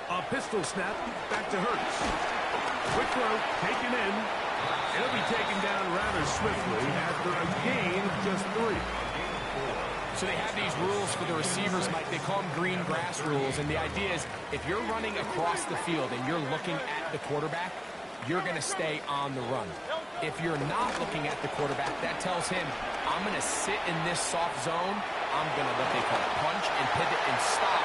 A pistol snap, back to Hurts. Quick throw, taken in. He'll be taken down rather swiftly after a gain of just 3. So they have these rules for the receivers, Mike. They call them green grass rules. And the idea is if you're running across the field and you're looking at the quarterback, you're going to stay on the run. If you're not looking at the quarterback, that tells him, I'm going to sit in this soft zone. I'm going to what they call punch and pivot and stop.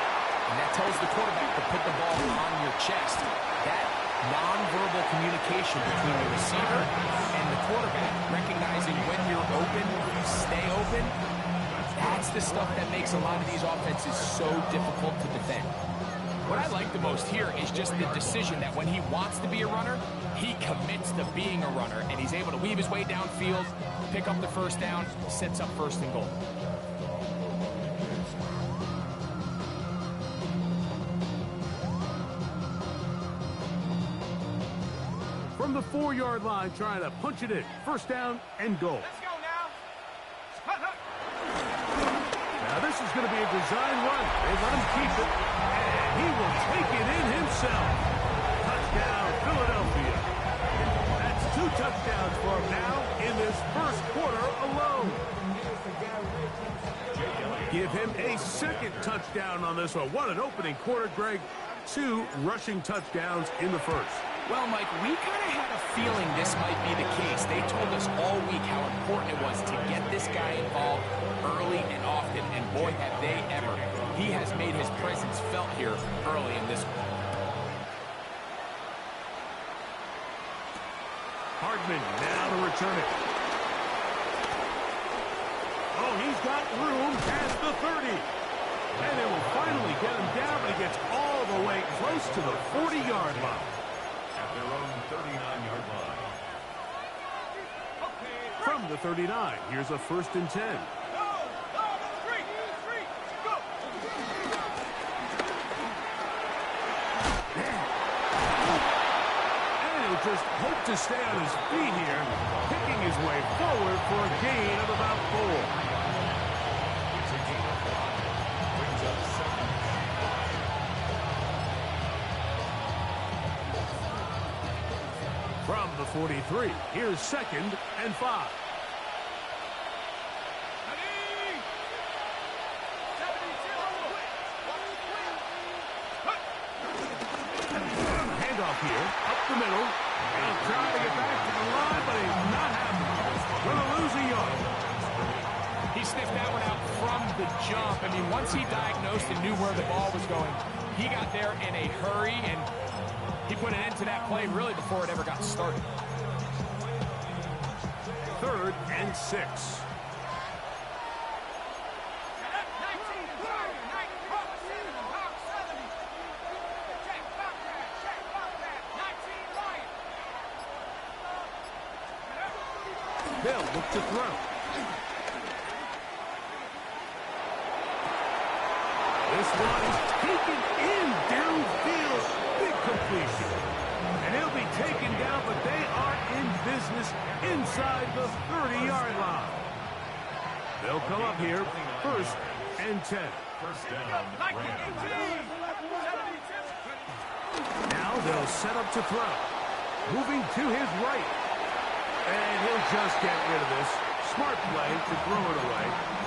And that tells the quarterback to put the ball on your chest. That nonverbal communication between the receiver and the quarterback, recognizing when you're open, you stay open, that's the stuff that makes a lot of these offenses so difficult to defend. What I like the most here is just the decision that when he wants to be a runner, he commits to being a runner, and he's able to weave his way downfield, pick up the first down, sets up 1st and goal. From the 4-yard line, trying to punch it in. 1st down and goal. Let's go now. Now this is going to be a design run. They let him keep it, and he will take it in himself. Touchdown, Philadelphia. That's 2 touchdowns for him now in this 1st quarter alone. Give him a 2nd touchdown on this one. What an opening quarter, Greg. 2 rushing touchdowns in the 1st. Well, Mike, we kind of had a feeling this might be the case. They told us all week how important it was to get this guy involved early and often, and boy, have they ever. He has made his presence felt here early in this one. Hardman now to return it. Oh, he's got room past the 30. And they will finally get him down, but he gets all the way close to the 40-yard line. At their own 39-yard line. From the 39, here's a 1st and 10. Just hope to stay on his feet here, picking his way forward for a gain of about 4. From the 43, here's 2nd and 5. Handoff here, up the middle. He'll try to get back to the line, but he's not having it. Going to lose a yard. He sniffed that one out from the jump. I mean, once he diagnosed and knew where the ball was going, he got there in a hurry, and he put an end to that play really before it ever got started. 3rd and 6. They'll look to throw. This one is taken in downfield. Big completion. And he'll be taken down, but they are in business inside the 30-yard line. They'll come up here, 1st and 10. First down, Rams. Now they'll set up to throw. Moving to his right. And he'll just get rid of this. Smart play to throw it away.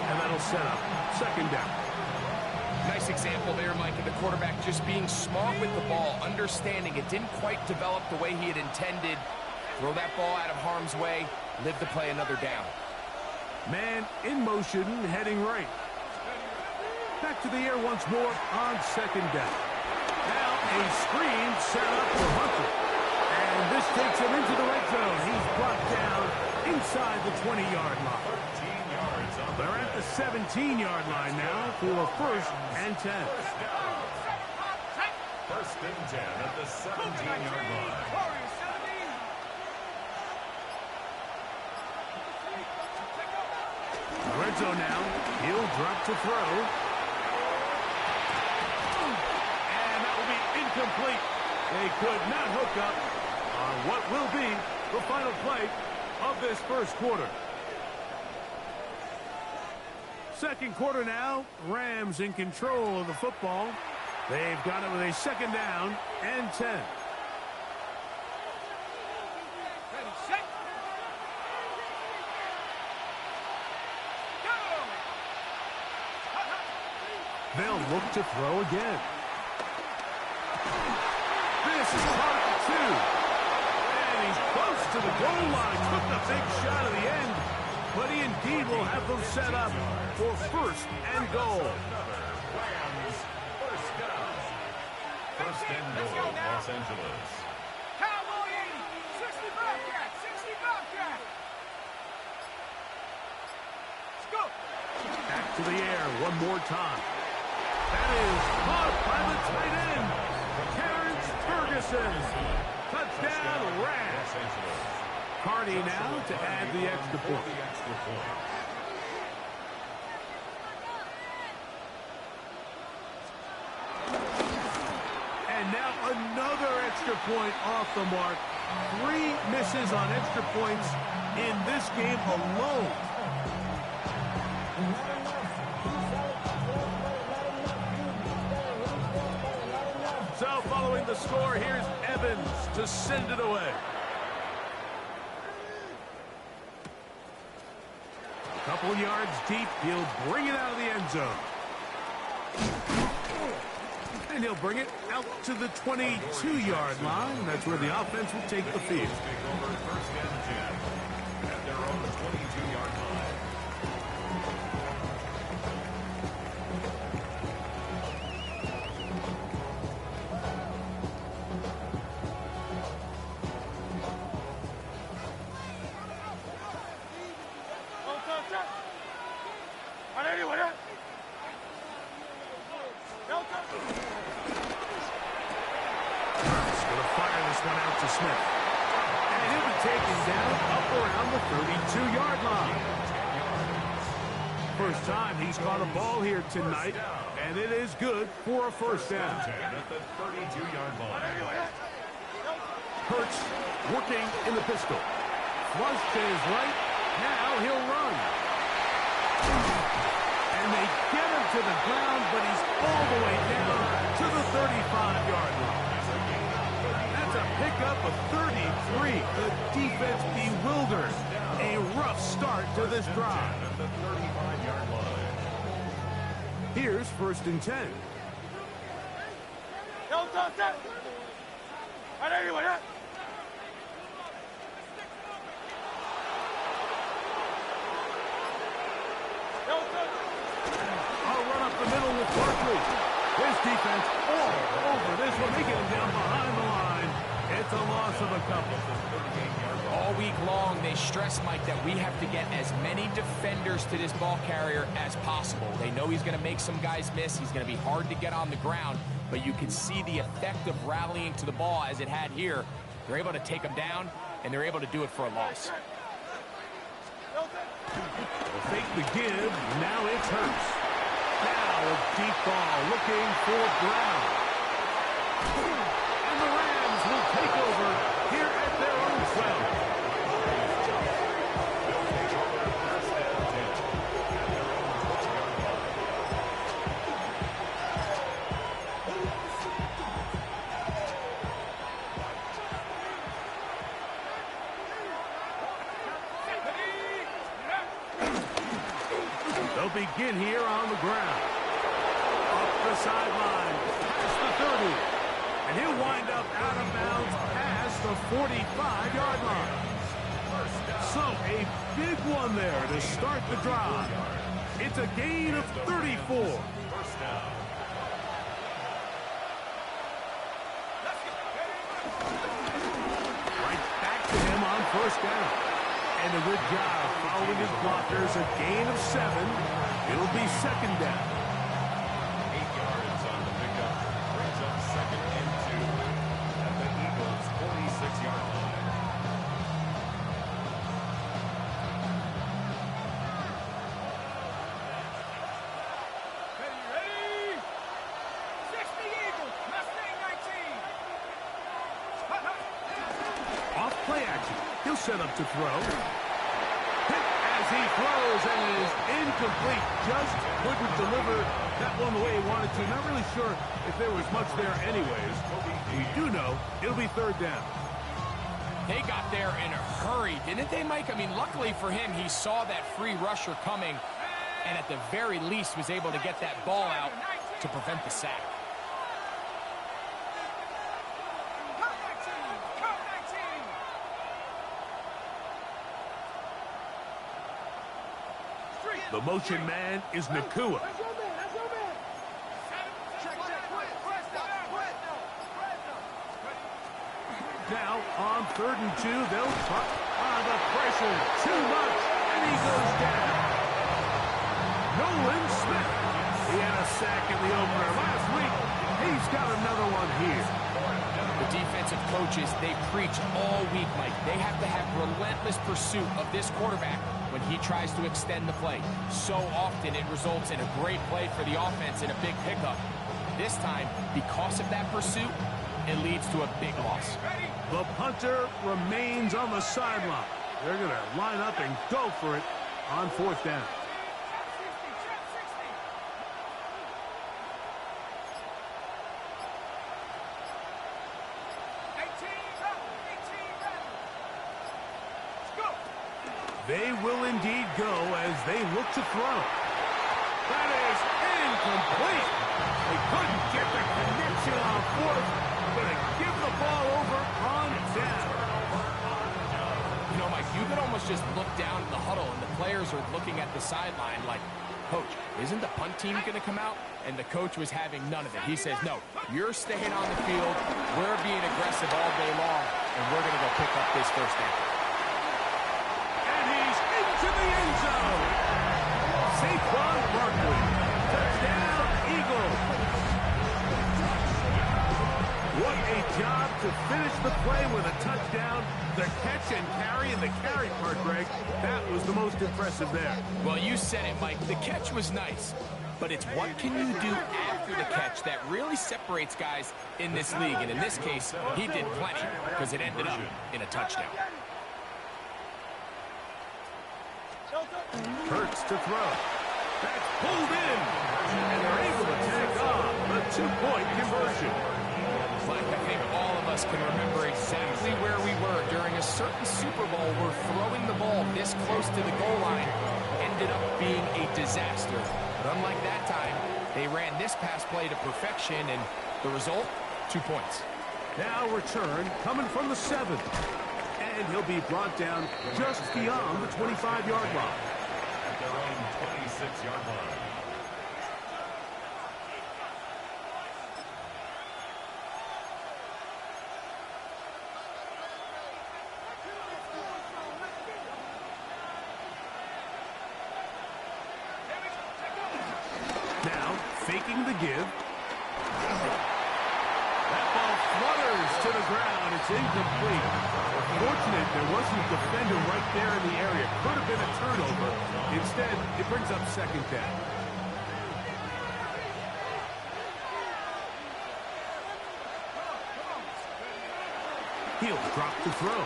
And that'll set up 2nd down. Nice example there, Mike, of the quarterback just being smart with the ball, understanding it didn't quite develop the way he had intended. Throw that ball out of harm's way, live to play another down. Man in motion, heading right. Back to the air once more on 2nd down. Now a screen set up for Hunter. And this takes him into the red zone. He's brought down inside the 20-yard line. 13 yards on They're at the 17-yard line now for 1st and 10. 1st and 10 at the 17-yard line. Red zone now. He'll drop to throw. And that will be incomplete. They could not hook up on what will be the final play of this 1st quarter. Second quarter now. Rams in control of the football. They've got it with a second down and 10. Ready, set. Go! They'll look to throw again. This is part 2. And he's close to the goal line. Took the big shot at the end. But he indeed will have them set up for first and goal. Rams, first down. First and goal, Los Angeles. Cowboy 80, 60 Bobcat, 60 Bobcat. Let's go. Back to the air one more time. That is caught by the tight end, Terrence Ferguson. Touchdown, Rams. Los Angeles. Carney now to add the extra point. And now another extra point off the mark. 3 misses on extra points in this game alone. So following the score, here's Evans to send it away. Couple yards deep, he'll bring it out of the end zone. And he'll bring it out to the 22-yard line. That's where the offense will take the field. Take over first and 10 at their own 22-yard line. First time he's caught a ball here tonight, and it is good for a first down. At the 32-yard line. Hurts working in the pistol. Flush to his right. Now he'll run. And they get him to the ground, but he's all the way down to the 35-yard line. That's a pickup of 33. The defense bewildered. A rough start to this drive. At the 35-yard line. Here's first and 10. I'll run up the middle with Barkley. This defense all over this one. They get him down behind the line. It's a loss of a couple. All week long, they stress, Mike, that we have to get as many defenders to this ball carrier as possible. They know he's going to make some guys miss. He's going to be hard to get on the ground, but you can see the effect of rallying to the ball as it had here. They're able to take him down, and they're able to do it for a loss. They'll fake the give. Now it's Hurts. Now a deep ball looking for Brown. And the Rams will take over here at their own 12. They'll begin here on the ground. Up the sideline, past the 30. And he'll wind up out of bounds past the 45-yard line. So a big one there to start the drive. It's a gain of 34. First down. Right back to him on first down. And a good job following his blockers. A gain of 7. It'll be second down. 8 yards on the pickup. Brings up second and 2 at the Eagles' 46-yard line. Ready? 60 Eagles, Mustang 19. Off play action. He'll set up to throw. Hit as he throws and it is incomplete. Just couldn't deliver that one the way he wanted to. Not really sure if there was much there anyways. We do know it'll be third down. They got there in a hurry, didn't they, Mike? I mean, luckily for him, he saw that free rusher coming and at the very least was able to get that ball out to prevent the sack. The motion man is Nakua. Now on 3rd and 2, they'll try. The pressure too much, and he goes down. Nolan Smith. He had a sack in the opener last week. He's got another one here. The defensive coaches, they preach all week, Mike. They have to have relentless pursuit of this quarterback when he tries to extend the play. So often it results in a great play for the offense and a big pickup. This time, because of that pursuit, it leads to a big loss. The punter remains on the sideline. They're going to line up and go for it on 4th down. They will indeed go as they look to throw. That is incomplete. They couldn't get the connection on 4th. Going to give the ball over on down. You know, Mike, you could almost just look down in the huddle and the players are looking at the sideline like, Coach, isn't the punt team going to come out? And the coach was having none of it. He says, no, you're staying on the field. We're being aggressive all day long, and we're going to go pick up this first down. To the end zone. Saquon Barkley. Touchdown, Eagles. What a job to finish the play with a touchdown. The catch and carry, and the carry part, Greg, that was the most impressive there. Well, you said it, Mike. The catch was nice, but it's what can you do after the catch that really separates guys in this league. And in this case, he did plenty because it ended up in a touchdown. Hurts to throw. That's pulled in. And they're able to take off a 2-point conversion. Mike, I think all of us can remember exactly where we were during a certain Super Bowl where throwing the ball this close to the goal line ended up being a disaster. But unlike that time, they ran this pass play to perfection, and the result, 2 points. Now return coming from the 7th. And he'll be brought down just beyond the 25-yard line. At their own 26-yard line. Now, faking the give. That ball flutters to the ground. It's incomplete. Fortunate there wasn't a defender right there in the area. Could have been a turnover. Instead, it brings up 2nd down. He'll drop to throw.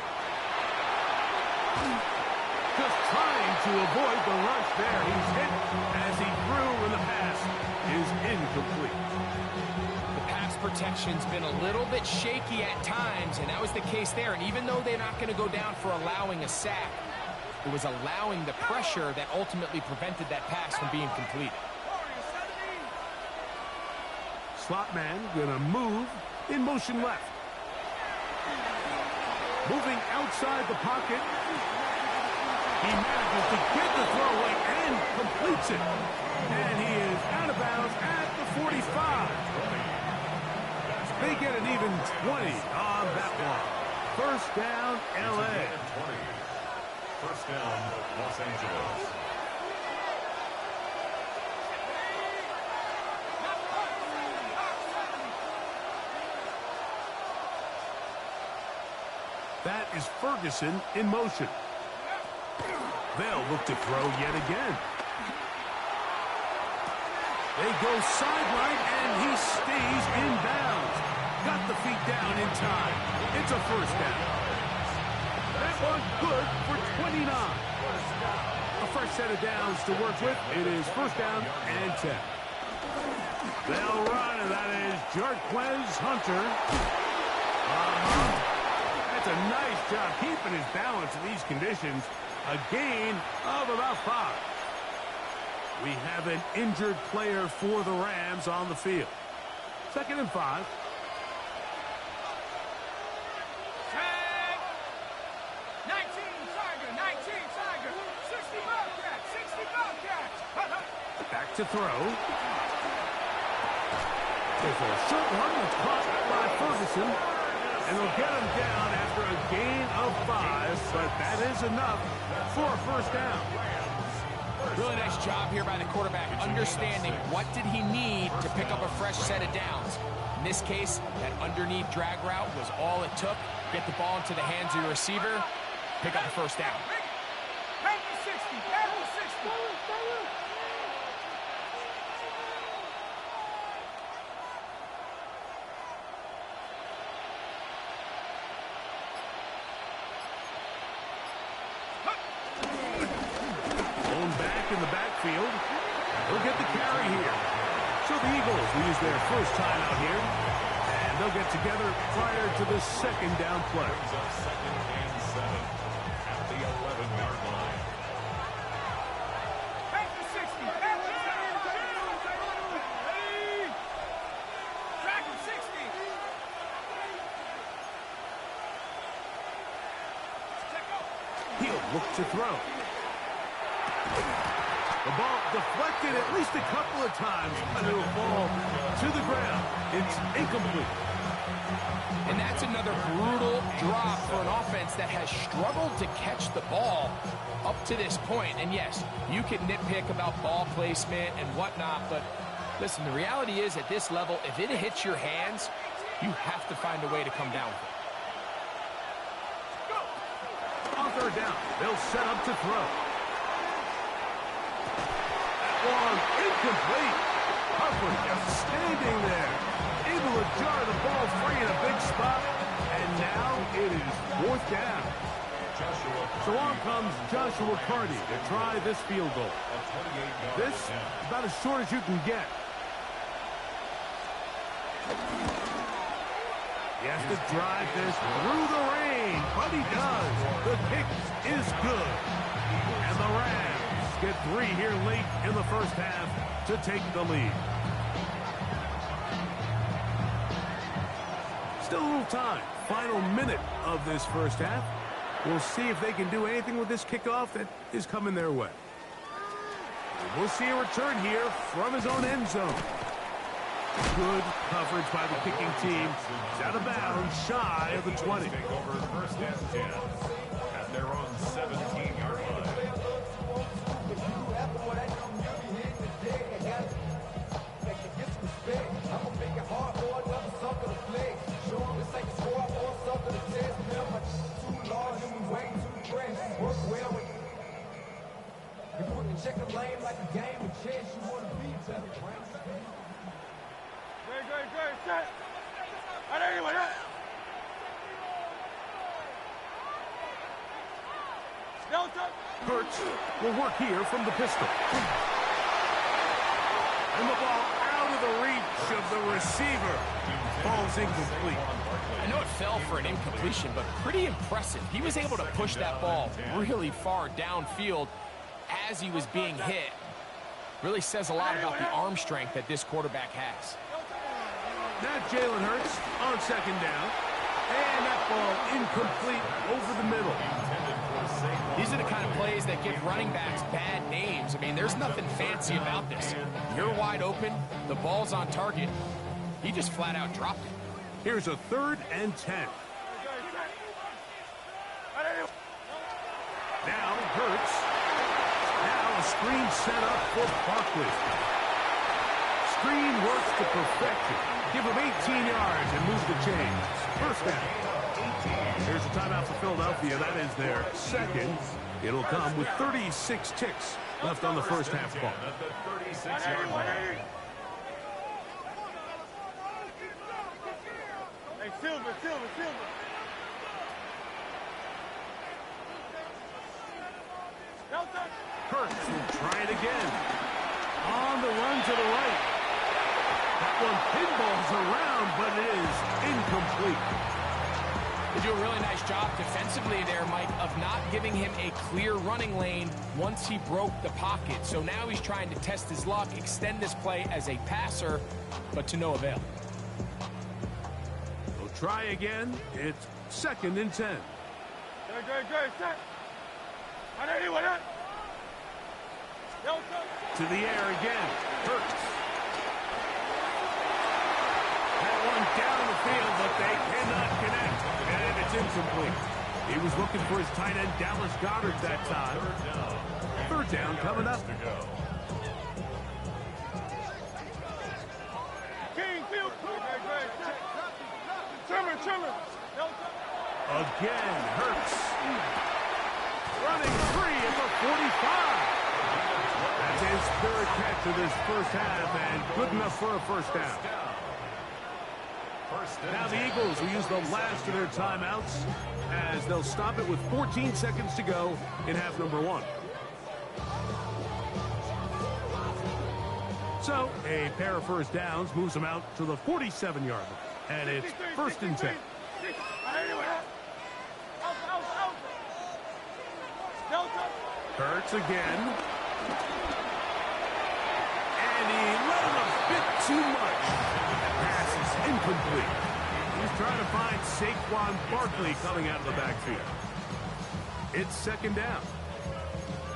Just trying to avoid the rush there. He's hit as he threw, and the pass is incomplete. Protection's been a little bit shaky at times, and that was the case there. And even though they're not going to go down for allowing a sack, it was allowing the pressure that ultimately prevented that pass from being completed. Slot man going to move in motion left. Moving outside the pocket. He manages to get the throw away and completes it. And he is out of bounds at the 45. They get an even 20 on that one. First down, L.A. 20. First down, Los Angeles. That is Ferguson in motion. They'll look to throw yet again. They go sideline, and he stays in bounds. Got the feet down in time. It's a first down. That one good for 29. A fresh set of downs to work with. It is first down and 10. They'll run, and that is Jarquez Hunter. That's a nice job keeping his balance in these conditions. A gain of about 5. We have an injured player for the Rams on the field. 2nd and 5. Tag. 19 Tiger, 19 Tiger. 60 Bobcat, 60 Bobcat. Back to throw. There's a short one that's caught by Ferguson. And they'll get him down after a gain of 5, but that is enough for a first down. Really nice job here by the quarterback, understanding what did he need to pick up a fresh set of downs. In this case, that underneath drag route was all it took. Get the ball into the hands of your receiver, pick up a first down. Back to 60, back to 60. Back in the backfield. They'll get the carry here. So the Eagles will use their first time out here. And they'll get together prior to the second down play. Second and 7 at the 11-yard line. Back to 60, back to 60. Track to 60. He'll look to throw. The ball deflected at least a couple of times, and it'll fall to the ground. It's incomplete. And that's another brutal drop for an offense that has struggled to catch the ball up to this point. And yes, you can nitpick about ball placement and whatnot, but listen, the reality is at this level, if it hits your hands, you have to find a way to come down with it. On third down, they'll set up to throw. Long, incomplete. Humphrey outstanding there. Able to jar the ball free in a big spot. And now it is 4th down. So on comes Joshua Carty to try this field goal. This is about as short as you can get. He has to drive this through the rain, but he does. The kick is good. And the Rams get 3 here late in the first half to take the lead. Still a little time. Final minute of this first half. We'll see if they can do anything with this kickoff that is coming their way. We'll see a return here from his own end zone. Good coverage by the kicking team. It's out of bounds, shy of the 20. Take over first and 10 at their own 17-yard line. Check a lane like a game of chess. You want to be better, right? Good, set. All right, anyway, Hurts will work here from the pistol. And the ball out of the reach of the receiver. Ball's incomplete. I know it fell for an incompletion, but pretty impressive. He was able to push that ball really far downfield as he was being hit. Really says a lot about the arm strength that this quarterback has. Now Jalen Hurts on second down. And that ball incomplete over the middle. These are the kind of plays that give running backs bad names. I mean, there's nothing fancy about this. You're wide open. The ball's on target. He just flat out dropped it. Here's a 3rd and 10. Now Hurts. Now a screen set up for Barkley. Screen works to perfection. Give him 18 yards and move the chains. First down. Here's a timeout for Philadelphia. That is their second. It'll come with 36 ticks left on the first half clock. At the 36-yard line. Hey, Silver. Delta. Hurts will try it again. On the run to the right. That one pinballs around, but it is incomplete. They do a really nice job defensively there, Mike, of not giving him a clear running lane once he broke the pocket. So now he's trying to test his luck, extend this play as a passer, but to no avail. They'll try again. It's 2nd and 10. To the air again. Hurts. That one down the field, but they cannot connect. And it's incomplete. He was looking for his tight end, Dallas Goedert, that time. Third down coming up. Again, Hurts. Running free at the 45. That's his 3rd catch of this first half, and good enough for a first down. Now the Eagles will use the last of their timeouts as they'll stop it with 14 seconds to go in half number 1. So a pair of first downs moves them out to the 47-yard line, and it's 1st and 10. Hurts again. And he let him a bit too much. Pass is incomplete. He's trying to find Saquon Barkley coming out of the backfield. It's 2nd down.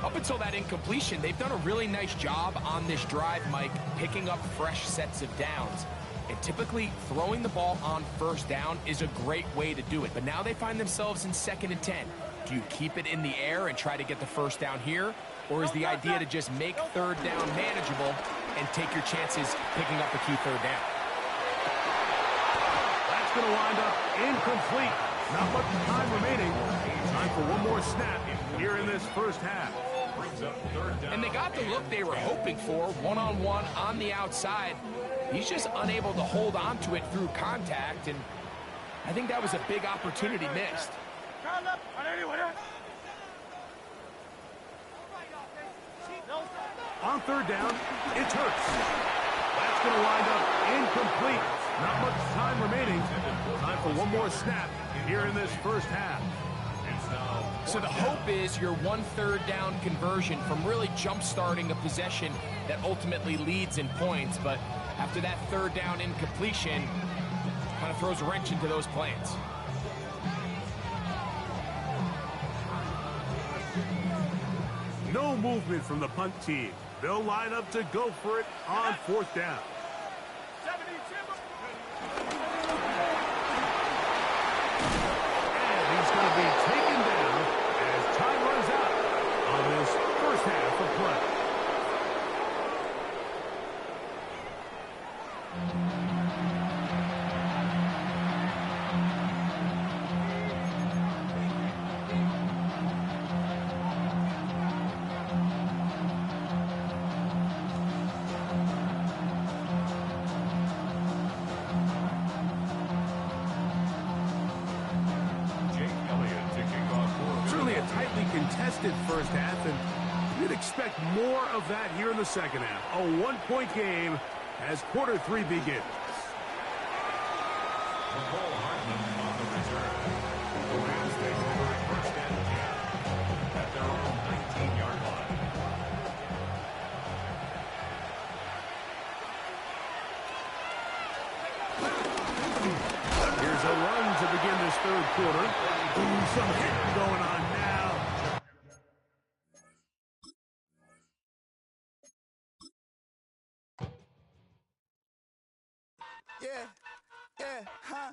Up until that incompletion, they've done a really nice job on this drive, Mike, picking up fresh sets of downs. And typically, throwing the ball on first down is a great way to do it. But now they find themselves in 2nd and 10. Do you keep it in the air and try to get the first down here? Or is the idea to just make 3rd down manageable and take your chances picking up a key 3rd down? That's going to wind up incomplete. Not much time remaining. Time for one more snap here in this first half. And they got the look they were hoping for, one-on-one on the outside. He's just unable to hold on to it through contact, and I think that was a big opportunity missed. On 3rd down, it's Hurts. That's going to wind up incomplete. Not much time remaining. Time for one more snap here in this first half. So the hope is your 1/3 down conversion from really jump-starting a possession that ultimately leads in points. But after that 3rd down incompletion, kind of throws a wrench into those plans. No movement from the punt team. They'll line up to go for it on 4th down. And he's going to be taken down as time runs out on this first half of play. Contested first half, and you'd expect more of that here in the second half. A 1-point game as quarter 3 begins. Here's a run to begin this 3rd quarter. Ooh, some hitting going on now. Yeah, huh?